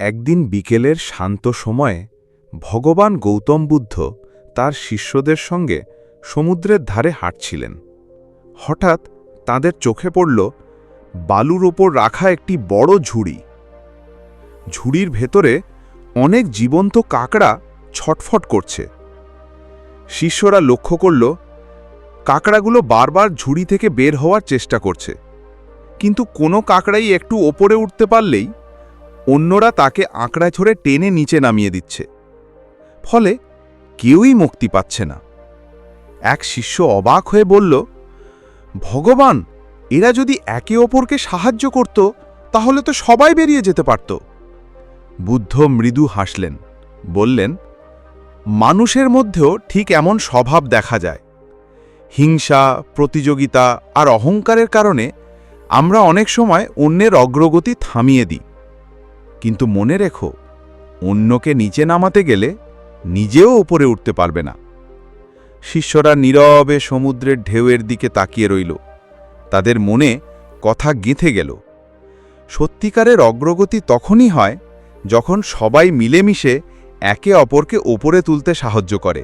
একদিন বিকেলের শান্ত সময়ে ভগবান গৌতম বুদ্ধ তার শিষ্যদের সঙ্গে সমুদ্রের ধারে হাঁটছিলেন। হঠাৎ তাদের চোখে পড়ল বালুর ওপর রাখা একটি বড় ঝুড়ি। ঝুড়ির ভেতরে অনেক জীবন্ত কাকড়া ছটফট করছে। শিষ্যরা লক্ষ্য করল কাকড়াগুলো বারবার ঝুড়ি থেকে বের হওয়ার চেষ্টা করছে, কিন্তু কোনো কাকড়াই একটু ওপরে উঠতে পারলেই অন্যরা তাকে আঁকড়ায় ধরে টেনে নিচে নামিয়ে দিচ্ছে। ফলে কেউই মুক্তি পাচ্ছে না। এক শিষ্য অবাক হয়ে বলল, ভগবান, এরা যদি একে অপরকে সাহায্য করত তাহলে তো সবাই বেরিয়ে যেতে পারত। বুদ্ধ মৃদু হাসলেন, বললেন, মানুষের মধ্যেও ঠিক এমন স্বভাব দেখা যায়। হিংসা, প্রতিযোগিতা আর অহংকারের কারণে আমরা অনেক সময় অন্যের অগ্রগতি থামিয়ে দিই। কিন্তু মনে রেখো, অন্যকে নিচে নামাতে গেলে নিজেও উপরে উঠতে পারবে না। শিষ্যরা নীরবে সমুদ্রের ঢেউয়ের দিকে তাকিয়ে রইল। তাদের মনে কথা গেঁথে গেল, সত্যিকারের অগ্রগতি তখনই হয় যখন সবাই মিলেমিশে একে অপরকে ওপরে তুলতে সাহায্য করে।